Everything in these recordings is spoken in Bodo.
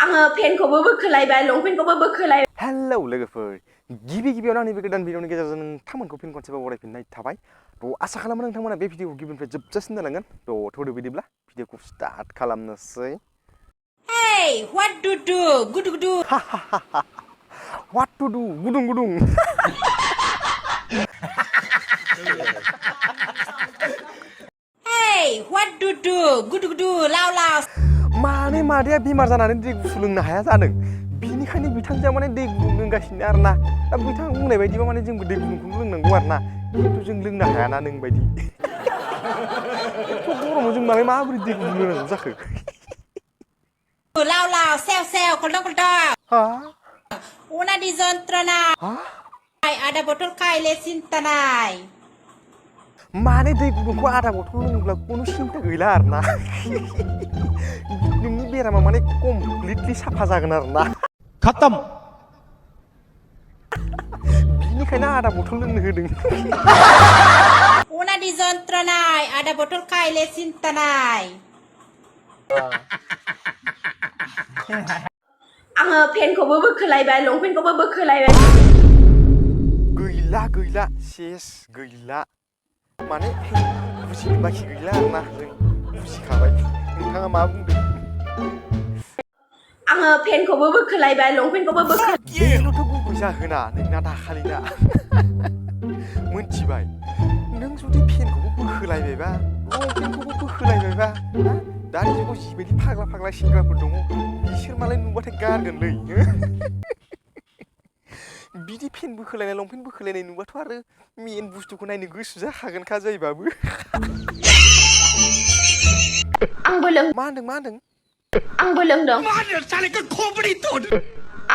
आङो पेनखौबो बोखोलायबाय लंपेन्टखौबो बोखोलायबाय हेलौ लोगोफोर गिबियावनो आंनि बे गोदान भिडिअनि गेजेरजों नोंथांमोनखौ फिन खनसेबाव बरायफिननाय थाबाय थ' आसा खालामो नोंथांमोना बे भिडिअखौ गिबिनिफ्राय जोबजासिम नायलांगोन थ' थौदो बिदिब्ला भिडिअखौ स्टार्ट खालामनोसै Hey, what to do? Gudu gudu. What to do गुदुं गुदुं Hey, what to do? Gudu gudu. Lao lao. माने मादैया बेमार जानानै दै गुसु लोंनो हाया जादों बिनिखायनो बिथांजोआ माने दै गुदुं लोंगासिनो आरोना दा बिथां बुंनाय बायदिबा माने जोंबो दै गुदुंखौनो लोंनांगौ आरोना खिन्थु जों लोंनो हायाना नों बायदि एथ' गरमाव जों मालाय माबोरै दै गुदुं लोंनांगौ जाखो Lao lao. Sel sel. Koldong koldong. हा Una di jontronai. हा Ada botol kaile sintanai. माने दै गुदुंखौ आधा बथल लोङोब्ला खुनु सिन्था गैला आरोना नोंनि बेरामा माने कमप्लिटलि साफा जागोन आरोना खत्म बिनिखायनो आधा बथल लोंनो होदों Una di jontronai. Ada botol kaile sintanai. आङो पेनखौबो बोखोलायबाय लंपेन्टखौबो बोखोलायबाय गैला गैला सेस गैला माने बुजिनो बाखि गैला आरोना जों बुजिखाबाय नोंथाङा मा बुंदों आङो पेनखौबो बोखोलायबाय लंपेन्टखौबो बेल'थ' गुबै जाहोना नोंना दाखालिना मोनथिबाय नों जुदि पेनखौबो बोखोलायबायबा लंपेन्टखौबो बोखोलायबायबा दानि जुगाव जिबायदि फाग्ला फाग्ला सेंग्राफोर दङ बिसोर मालाय नुबाथाय गारगोनलै बिदि पेन बोखोलायनाय लंपेन्ट बोखोलायनाय नुबाथ' आरो मेन बुस्थुखौ नायनो गोसो जाखागोनखा जायबाबो आंबो मा होनदों लोंदों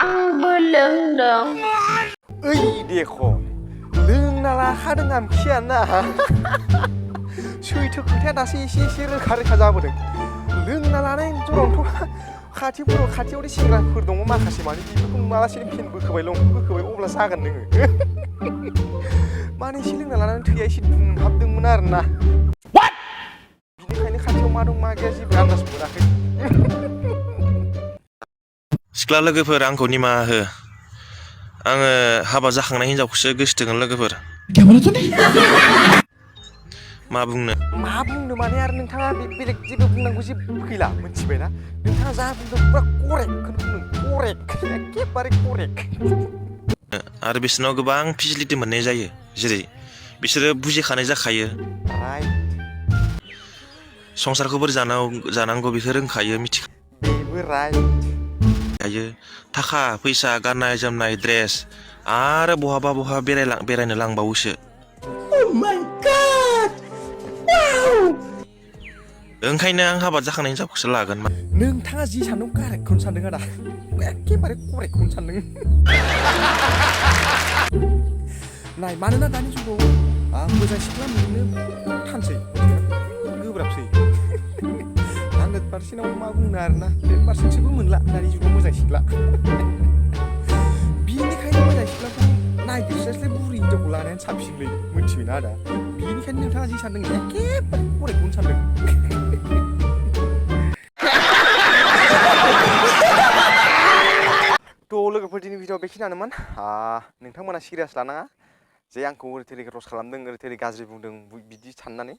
आंबो लोंदों ओइ देख' लोंना लाखादों आमखियाना सैथो खोथाया दासो एसे एसे रोखा रोखा जाबोदों लोंना लानाय जरावथ' खाथियावदि सेंग्राफोर दङ माखासे माने बेफोरखौ मालासेनो पेन बोखोबाय लंपेन्ट बोखोबाय अब्ला जागोन नोङो माने एसे लोंना लानानै थैया एसे दुंहाबदोंमोन आरोना बिनिखायनो खाथियाव मा दं मा गैया जेबो आन्दाज मोनाखै सिख्ला लोगोफोर आंखौ निमाहा हो आङो हाबा जाखांनाय हिनजावखौसो गोसोथोगोन लोगोफोर मा बुंनो माने आरो नोंथाङा बेलेग जेबो बुंनांगौ जेबो गैला मोनथिबायना नोंथाङा जा बुंदों पुरा करेक्टखौनो बुंदों करेक्ट एखेबारे करेक्ट आरो बिसोरनाव गोबां फेसिलिटि मोननाय जायो जेरै बिसोरो बुजिखानाय जाखायो राइट संसारखौ बोरै जानांगौ बेखौ रोंखायो मिथिखायो बेबो राइट थाखा फैसा गाननाय जोमनाय ड्रेस आरो बहा बेरायनो लांबावोसो ओंखायनो आं हाबा जाखांनाय हिनजावखौसो लागोन नोंथाङा जि सानदों कारेक्टखौनो सानदों आदा एखेबारे करेक्टखौनो सानदों नाय मानोना दानि जुगाव मोजां सिख्ला मोननो थानसै गोब्राबसै 100%आव मा बुंनो आरोना 10%सोबो मोनला दानि जुगाव मोजां सिख्ला बिनिखायनो मोजां सिख्लाखौ नागिरस्लायस्लाय बुरि हिनजावखौ लानायानो साबसिनलै मोनथिबायना आदा बिनिखायनो नोंथाङा जि सानदों एखेबारे करेक्टखौनो सानदों थ' लोगोफोर दिनै भिडिअ बेखिनियानोमोन नोंथांमोना सिरियास लानाङा जे आंखौ ओरै थोरै रस खालामदों ओरै थोरै गाज्रि बुंदों बिदि साननानै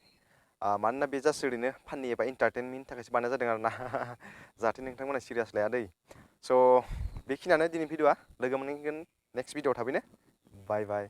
मानोना बे जास्ट ओरैनो फाननि एबा एन्टारटेनमेन्टनि थाखायसो बानायनाय जादों आरोना जाहाथे नोंथांमोना सिरियास लाया दै स' बेखिनियानो दिनै भिडिअआ लोगो मोनहैगोन नेक्स्ट भिडिअआव थाबैनो बाय बाय